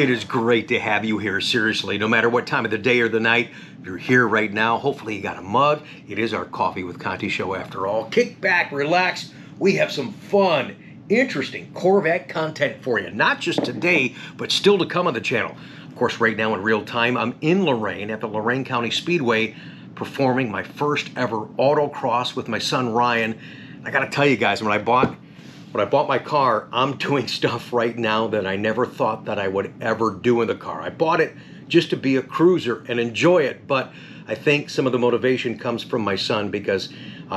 It is great to have you here, seriously. No matter what time of the day or the night, if you're here right now, hopefully you got a mug. It is our Coffee with Conti show after all. Kick back, relax. We have some fun, interesting Corvette content for you. Not just today, but still to come on the channel. Of course, right now in real time, I'm in Lorain at the Lorain County Speedway performing my first ever autocross with my son Ryan. I gotta tell you guys, when I bought my car, I'm doing stuff right now that I never thought that I would ever do in the car. I bought it just to be a cruiser and enjoy it, but I think some of the motivation comes from my son because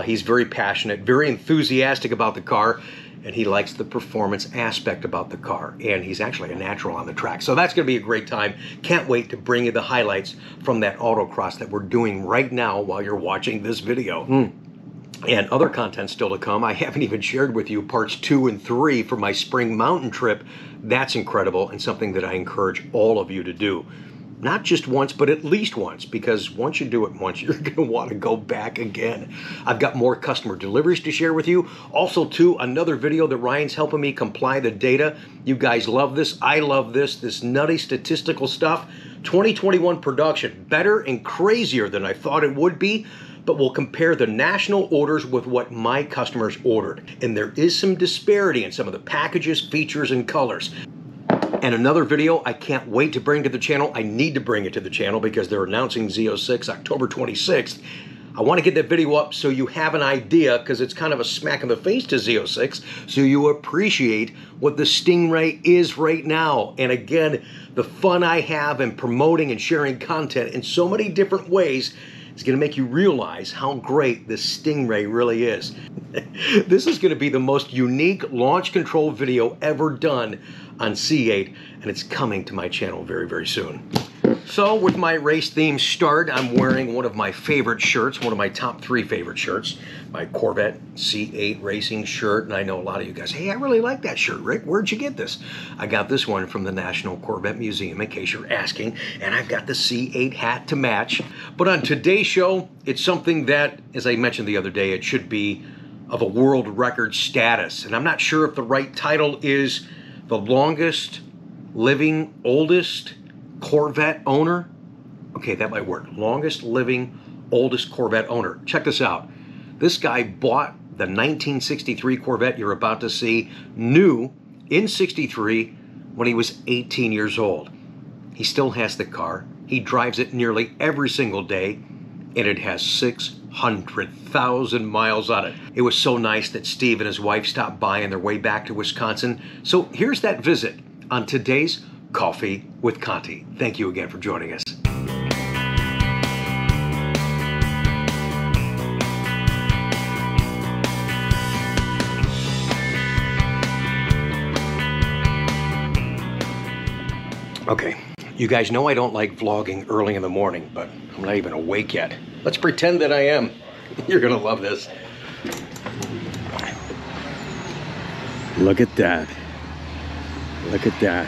he's very passionate, very enthusiastic about the car, and he likes the performance aspect about the car, and he's actually a natural on the track. So that's gonna be a great time. Can't wait to bring you the highlights from that autocross that we're doing right now while you're watching this video. And other content still to come. I haven't even shared with you parts 2 and 3 for my spring mountain trip. That's incredible and something that I encourage all of you to do. Not just once, but at least once, because once you do it once, you're gonna wanna go back again. I've got more customer deliveries to share with you. Also too, another video that Ryan's helping me comply the data. You guys love this, I love this nutty statistical stuff. 2021 production, better and crazier than I thought it would be, but we'll compare the national orders with what my customers ordered. And there is some disparity in some of the packages, features, and colors. And another video I can't wait to bring to the channel. I need to bring it to the channel because they're announcing Z06 October 26th. I want to get that video up so you have an idea, because it's kind of a smack in the face to Z06, so you appreciate what the Stingray is right now. And again, the fun I have in promoting and sharing content in so many different ways is going to make you realize how great this Stingray really is. This is going to be the most unique launch control video ever done on C8, and it's coming to my channel very, very soon. So with my race theme start, I'm wearing one of my favorite shirts, one of my top 3 favorite shirts, my Corvette C8 racing shirt. And I know a lot of you guys, hey, I really like that shirt, Rick. Where'd you get this? I got this one from the National Corvette Museum, in case you're asking, and I've got the C8 hat to match. But on today's show, it's something that, as I mentioned the other day, it should be of a world record status. And I'm not sure if the right title is the longest living, oldest Corvette owner. Okay, that might work. Longest living, oldest Corvette owner. Check this out. This guy bought the 1963 Corvette you're about to see new in 63 when he was 18 years old. He still has the car. He drives it nearly every single day, and it has 600,000 miles on it. It was so nice that Steve and his wife stopped by on their way back to Wisconsin. So here's that visit on today's Coffee with Conti. Thank you again for joining us. Okay, you guys know I don't like vlogging early in the morning, but I'm not even awake yet. Let's pretend that I am. You're gonna love this. Look at that. Look at that.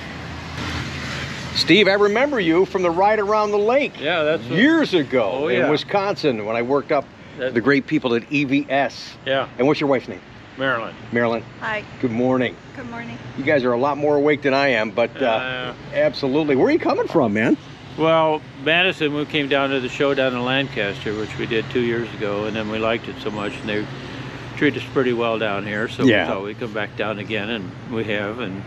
Steve, I remember you from the ride around the lake. Yeah, that's years ago in Wisconsin when I worked up the great people at EVS. Yeah. And what's your wife's name? Marilyn. Marilyn. Hi. Good morning. Good morning. You guys are a lot more awake than I am, but absolutely. Where are you coming from, man? Well, Madison, we came down to the show down in Lancaster, which we did 2 years ago, and then we liked it so much, and they treat us pretty well down here, so we thought we'd come back down again, and we have, and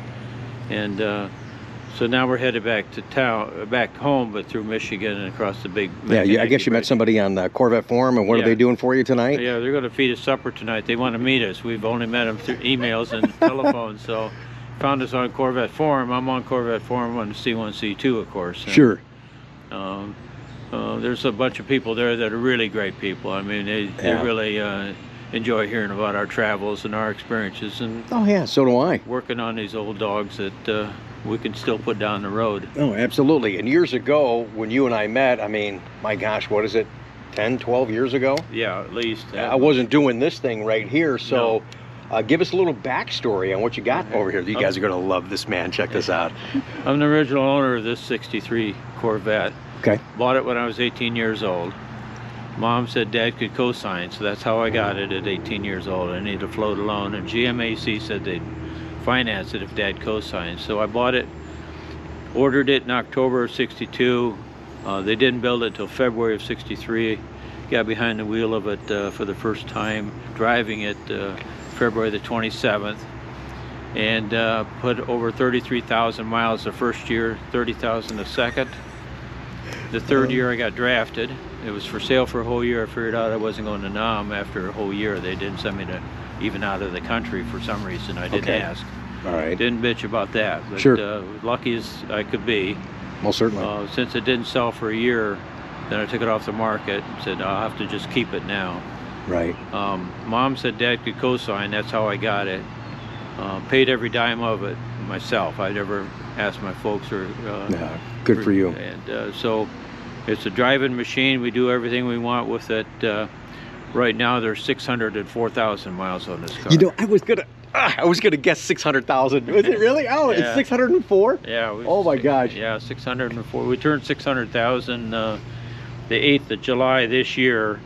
so now we're headed back to town, back home, but through Michigan and across the big... Yeah, I guess you met somebody on the Corvette Forum, and what are they doing for you tonight? Yeah, they're going to feed us supper tonight. They want to meet us. We've only met them through emails and telephone, so found us on Corvette Forum. I'm on Corvette Forum on C1, C2, of course. And, sure. There's a bunch of people there that are really great people. I mean, they really enjoy hearing about our travels and our experiences. And oh, yeah, so do I. Working on these old dogs that we can still put down the road. Oh, absolutely. And years ago, when you and I met, I mean, my gosh, what is it, 10, 12 years ago? Yeah, at least. I wasn't doing this thing right here, so give us a little backstory on what you got over here. You guys are going to love this man. Check this out. I'm the original owner of this 63 Corvette. Okay. Bought it when I was 18 years old. Mom said Dad could co-sign, so that's how I got it at 18 years old. I needed a float loan, and GMAC said they'd finance it if Dad co-signed. So I bought it Ordered it in October of '62. They didn't build it till February of '63. Got behind the wheel of it for the first time, driving it February the 27th, and put over 33,000 miles the first year, 30,000 the second. The third year I got drafted. It was for sale for a whole year. I figured out I wasn't going to NAM after a whole year. They didn't send me to even out of the country for some reason. I didn't ask. All right. Didn't bitch about that. But Sure. Lucky as I could be. Most certainly. Since it didn't sell for a year, then I took it off the market and said, I'll have to just keep it now. Right. Mom said Dad could co-sign. That's how I got it. Paid every dime of it myself. I never asked my folks or... yeah, good for you. And so it's a driving machine. We do everything we want with it. Right now there's 604,000 miles on this car. You know, I was gonna guess 600,000. Was it really? Oh, Yeah. It's 604. Yeah. Oh my gosh. Yeah, 604. We turned 600,000 the 8th of July this year.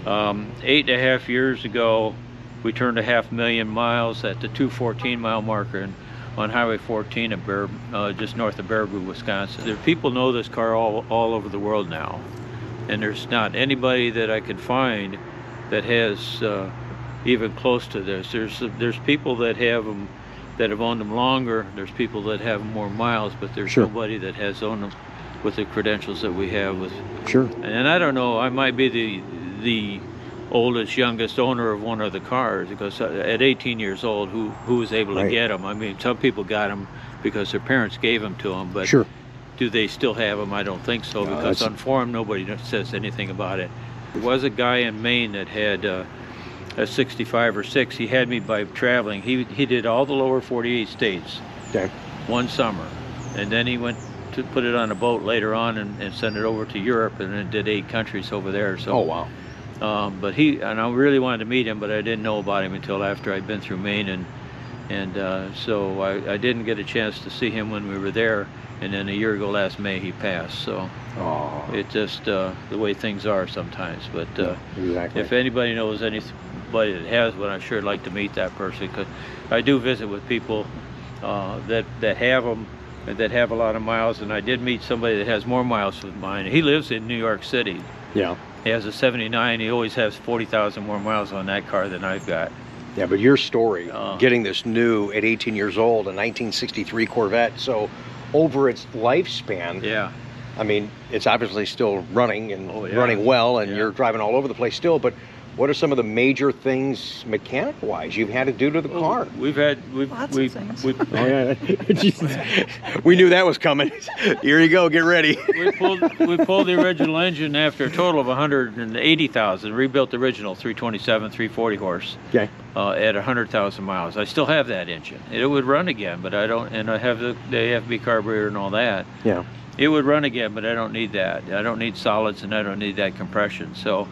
8.5 years ago, we turned 500,000 miles at the 214 mile marker on Highway 14 at just north of Baraboo, Wisconsin. People know this car all over the world now, and there's not anybody that I could find that has even close to this. There's people that have them that have owned them longer. There's people that have more miles, but there's Sure. nobody that has owned them with the credentials that we have. Sure. And I don't know, I might be the oldest, youngest owner of one of the cars, because at 18 years old, who was able to Right. get them? I mean, some people got them because their parents gave them to them, but Sure. do they still have them? I don't think so, No, because that's- on forum nobody says anything about it. There was a guy in Maine that had a 65 or 6. He had me by traveling. He did all the lower 48 states Okay. one summer, and then he went to put it on a boat later on and sent it over to Europe, and then did 8 countries over there. So Oh wow. but I really wanted to meet him, but I didn't know about him until after I'd been through Maine, and so I didn't get a chance to see him when we were there. And then a year ago, last May, he passed. So Oh. it's just the way things are sometimes. But Exactly. if anybody knows anybody that has one, I sure like to meet that person, because I do visit with people that have them, that have a lot of miles. And I did meet somebody that has more miles than mine. He lives in New York City. Yeah. He has a 79. He always has 40,000 more miles on that car than I've got. Yeah, but your story, Oh. getting this new at 18 years old, a 1963 Corvette, so over its lifespan, Yeah. I mean, it's obviously still running and Oh, yeah. running well, and Yeah. you're driving all over the place still, but what are some of the major things mechanic-wise you've had to do to the car? Lots of things. Oh, yeah. We knew that was coming. Here you go, get ready. we pulled the original engine after a total of 180,000. Rebuilt the original 327, 340 horse Okay. at 100,000 miles. I still have that engine. It would run again, but I don't. And I have the AFB carburetor and all that. Yeah. It would run again, but I don't need that. I don't need solids, and I don't need that compression. So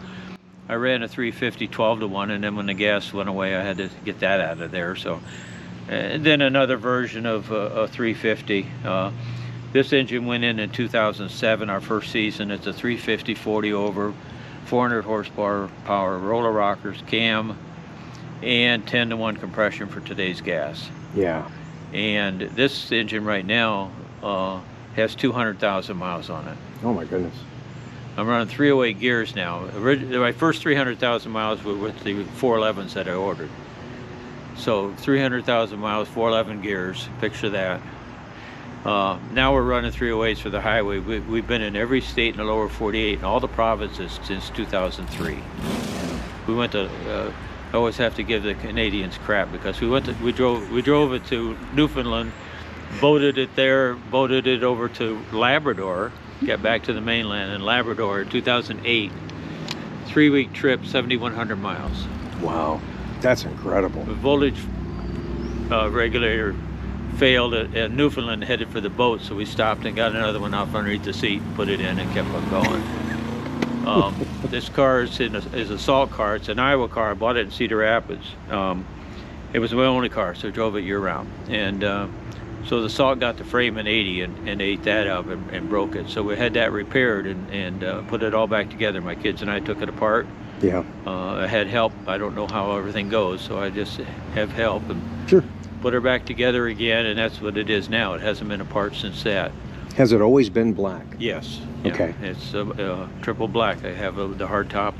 I ran a 350 12-to-1, and then when the gas went away, I had to get that out of there. So, and then another version of a 350. This engine went in 2007, our first season. It's a 350 40 over, 400 horsepower, roller rockers, cam, and 10-to-1 compression for today's gas. Yeah. And this engine right now has 200,000 miles on it. Oh my goodness. I'm running 308 gears now. My first 300,000 miles were with the 411s that I ordered. So 300,000 miles, 411 gears, picture that. Now we're running 308s for the highway. We've been in every state in the lower 48 and all the provinces since 2003. We went to, I always have to give the Canadians crap, because we drove it to Newfoundland, boated it there, boated it over to Labrador, got back to the mainland in Labrador in 2008. 3-week trip, 7,100 miles. Wow. That's incredible. The voltage regulator failed at Newfoundland, headed for the boat, so we stopped and got another one off underneath the seat, put it in, and kept on going. This car is a salt car. It's an Iowa car. I bought it in Cedar Rapids. It was my only car, so I drove it year-round. And so the salt got the frame in 80 and ate that up and broke it. So we had that repaired and put it all back together. My kids and I took it apart. Yeah. I had help. I don't know how everything goes, so I just have help and Sure. put her back together again, and that's what it is now. It hasn't been apart since that. Has it always been black? Yes. Okay. Yeah, it's triple black. I have the hard top.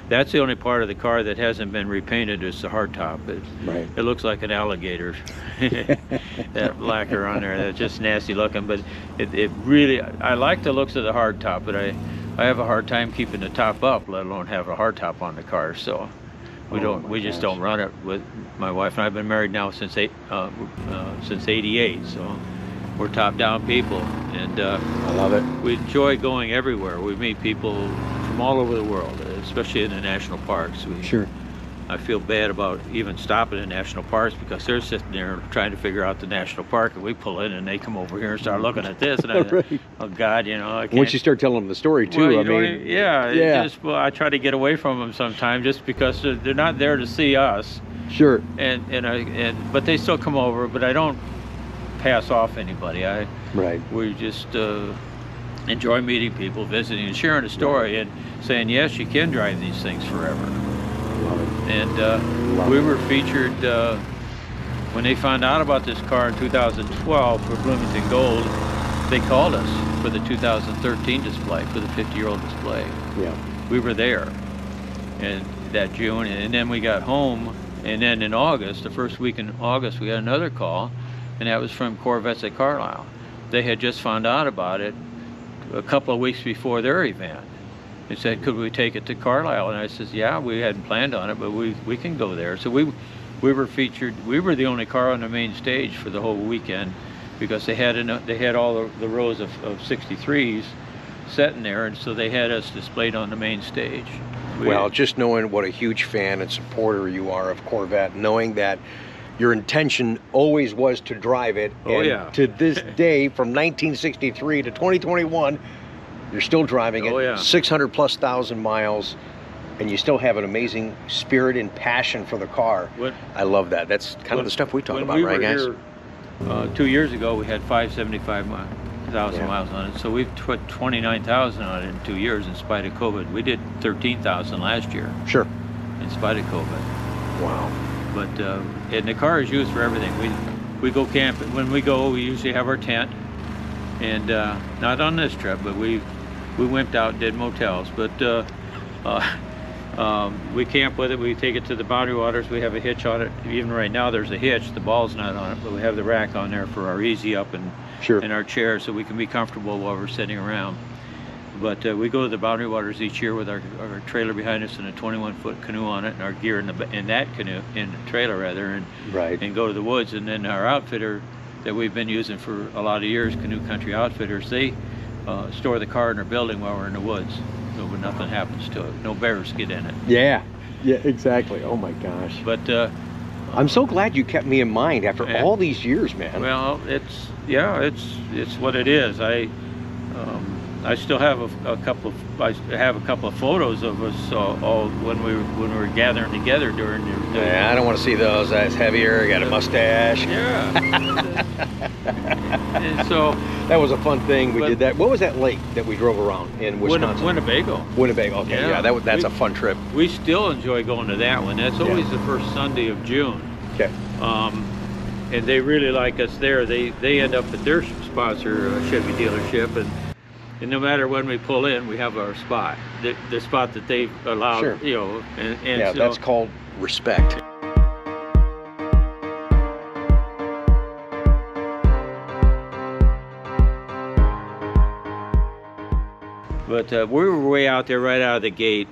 That's the only part of the car that hasn't been repainted is the hard top. Right. It looks like an alligator. That lacquer on there, that's just nasty looking. But it really, I like the looks of the hard top, but I have a hard time keeping the top up, let alone have a hard top on the car. So we just don't run it. With my wife and I have been married now since '88. So we're top-down people, and I love it. we enjoy going everywhere. We meet people from all over the world, especially in the national parks. Sure. I feel bad about even stopping in national parks because they're sitting there trying to figure out the national park, and we pull in and they come over here and start looking at this, and I Right. oh God, you know, I can't. Once you start telling them the story too, Well, I mean, yeah. Well, I try to get away from them sometimes just because they're not there to see us, sure. but they still come over, but I don't pass off anybody. Right. We just enjoy meeting people, visiting, and sharing a story, and saying, yes, you can drive these things forever. Love it. And Love we it. were featured when they found out about this car in 2012 for Bloomington Gold. They called us for the 2013 display, for the 50-year-old display. Yeah. We were there, and that June, and then we got home, and then in August, the first week in August, we got another call, and that was from Corvettes at Carlisle. They had just found out about it a couple of weeks before their event. They said, could we take it to Carlisle? And I says, yeah, we hadn't planned on it, but we can go there. So we were featured. We were the only car on the main stage for the whole weekend because they had all the rows of 63s sitting there, and so they had us displayed on the main stage. Well, just knowing what a huge fan and supporter you are of Corvette, knowing that your intention always was to drive it, and to this day, from 1963 to 2021, you're still driving it, 600,000+ miles, and you still have an amazing spirit and passion for the car. I love that. That's kind of the stuff we talk about, right, guys? Here, 2 years ago, we had 575,000 miles on it, so we've put 29,000 on it in 2 years in spite of COVID. We did 13,000 last year. Sure. In spite of COVID. Wow. But and the car is used for everything. We go camping. When we go, we usually have our tent, and not on this trip, but we went out and did motels. But we camp with it. We take it to the Boundary Waters. We have a hitch on it. Even right now, there's a hitch. The ball's not on it, but we have the rack on there for our easy up and our chair, so we can be comfortable while we're sitting around. But we go to the Boundary Waters each year with our trailer behind us and a 21-foot canoe on it, and our gear in that canoe, in the trailer rather, and go to the woods. And then our outfitter that we've been using for a lot of years, Canoe Country Outfitters, they store the car in our building while we're in the woods, so nothing happens to it. No bears get in it. Yeah, exactly. Oh my gosh. But I'm so glad you kept me in mind after all these years, man. Well, it's what it is. I still have a couple of photos of us all when we were gathering together during the yeah, I don't want to see those. That's heavier. Got a mustache. Yeah. And so that was a fun thing. We did that. What was that lake that we drove around in Wisconsin? Winnebago. Winnebago. Okay. Yeah, that's a fun trip. We still enjoy going to that one. That's always the first Sunday of June. Okay. And they really like us there. They end up at their sponsor Chevy dealership, and no matter when we pull in, we have our spot, the spot that they allow, you know. And yeah, so that's called respect. But we were way out there right out of the gate.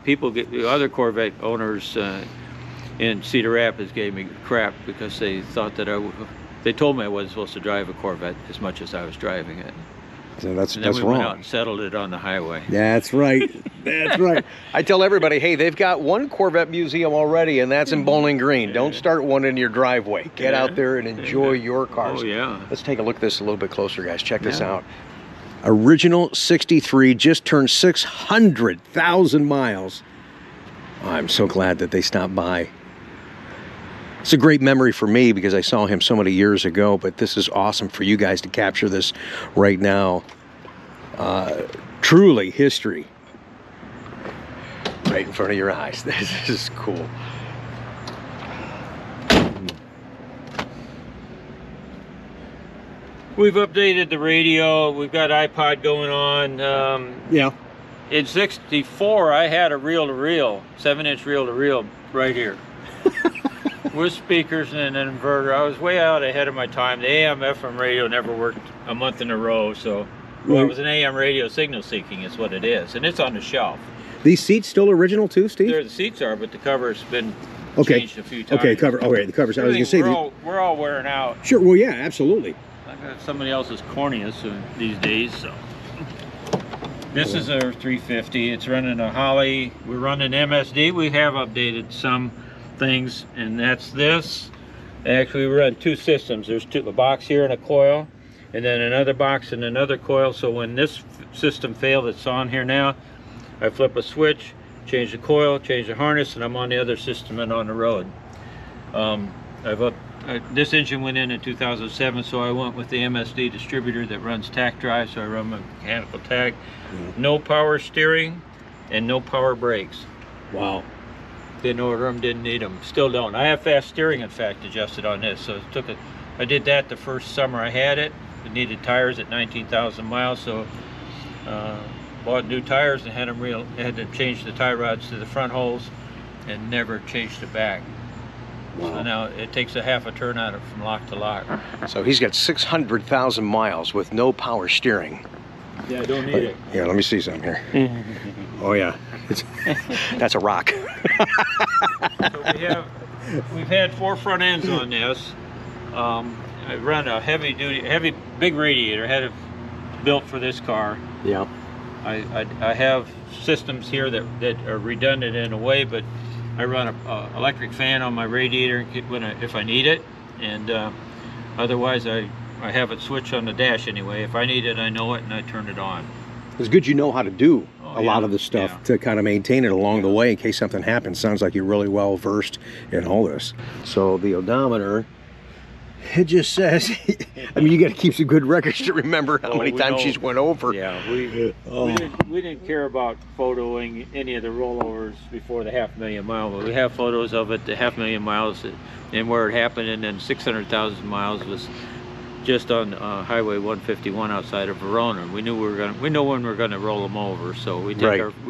Other Corvette owners in Cedar Rapids gave me crap because they thought that they told me I wasn't supposed to drive a Corvette as much as I was driving it. So that's wrong. We wrong. went out and settled it on the highway. That's right. That's right. I tell everybody, hey, they've got one Corvette museum already, and that's in Bowling Green. Don't start one in your driveway. Get out there and enjoy your cars. Oh, yeah. Let's take a look at this a little bit closer, guys. Check this out. Original 63, just turned 600,000 miles. Oh, I'm so glad that they stopped by. It's a great memory for me because I saw him so many years ago, but this is awesome for you guys to capture this right now. Truly history. Right in front of your eyes. This is cool. We've updated the radio. We've got iPod going on. Yeah. In '64, I had a reel-to-reel, 7-inch reel-to-reel right here. With speakers and an inverter. I was way out ahead of my time. The AM/FM radio never worked a month in a row, so well, it was an AM radio signal seeking is what it is, and it's on the shelf. These seats still original too, Steve? There the seats are, but the cover's been changed a few times. Okay, cover. Oh, right, the covers. I was gonna say we're all wearing out. Sure. Well, yeah, absolutely. I got somebody else's corneas these days, so. This is our 350. It's running a Holly. We're running MSD. We have updated some things, and that's this. Actually, we run two systems. There's a box here and a coil, and then another box and another coil. So when this system failed, it's on here now. I flip a switch, change the coil, change the harness, and I'm on the other system and on the road. This engine went in 2007, so I went with the MSD distributor that runs tack drive, so I run my mechanical tack. No power steering and no power brakes. Wow. Didn't order them, didn't need them, still don't. I have fast steering, in fact, adjusted on this, so I did that the first summer I had it. It needed tires at 19,000 miles, so bought new tires and had to change the tie rods to the front holes and never changed the back. Wow. So now it takes a half a turn out of from lock to lock. So he's got 600,000 miles with no power steering. Yeah, I don't need it. Yeah, let me see something here. Oh yeah, that's a rock. So we've had 4 front ends on this. I run a big radiator. Had it built for this car. Yeah. I have systems here that are redundant in a way, but I run an electric fan on my radiator if I need it, and otherwise I have it switched on the dash anyway. If I need it, I know it, and I turn it on. It's good you know how to do a lot of the stuff to kind of maintain it along the way in case something happens. Sounds like you're really well versed in all this. So the odometer, it just says, I mean, you got to keep some good records to remember how many times she's went over. Yeah, we didn't care about photoing any of the rollovers before the 500,000 mile, but we have photos of it, the 500,000 miles and where it happened, and then 600,000 miles was just on Highway 151 outside of Verona. We know when we're gonna roll them over, so we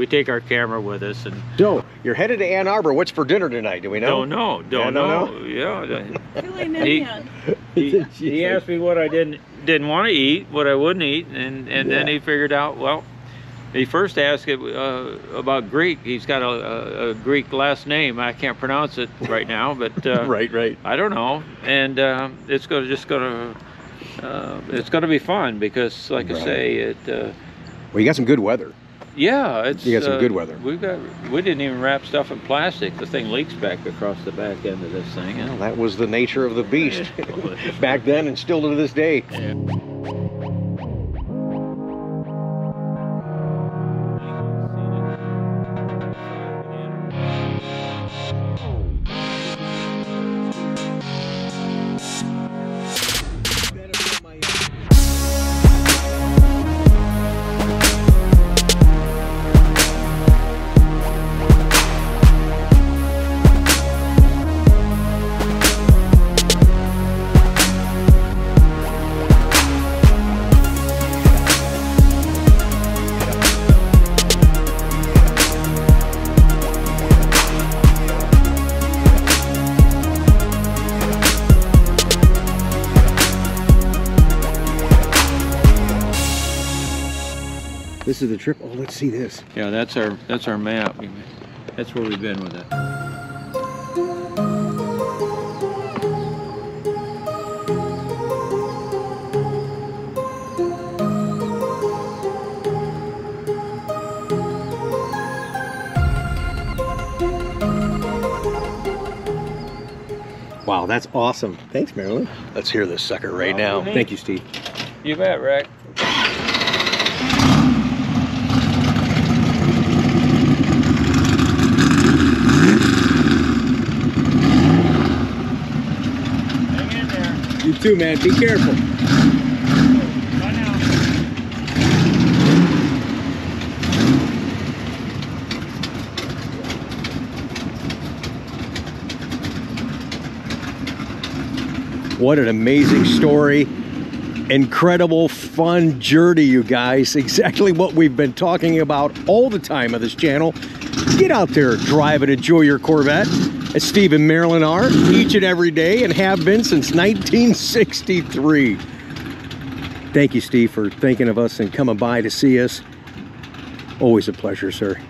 take our camera with us. And so you're headed to Ann Arbor. What's for dinner tonight? Do we know? Don't know. Yeah. He asked me what I didn't want to eat, what I wouldn't eat, and then he figured out. Well, he first asked about Greek. He's got a Greek last name. I can't pronounce it right now, but right. I don't know. And it's gonna be fun because, like I say, well, you got some good weather. Yeah, you got some good weather. We didn't even wrap stuff in plastic. The thing leaks back across the back end of this thing. Well, that was the nature of the beast back then, and still to this day. Yeah. This is the trip. Oh, let's see this. Yeah, that's our map. That's where we've been with it. Wow, that's awesome. Thanks, Marilyn. Let's hear this sucker right now. Thank you, Steve. You bet, Rick. You too, man. Be careful. Bye now. What an amazing story. Incredible, fun journey, you guys. Exactly what we've been talking about all the time on this channel. Get out there, drive and enjoy your Corvette, as Steve and Marilyn are each and every day and have been since 1963. Thank you, Steve, for thinking of us and coming by to see us. Always a pleasure, sir.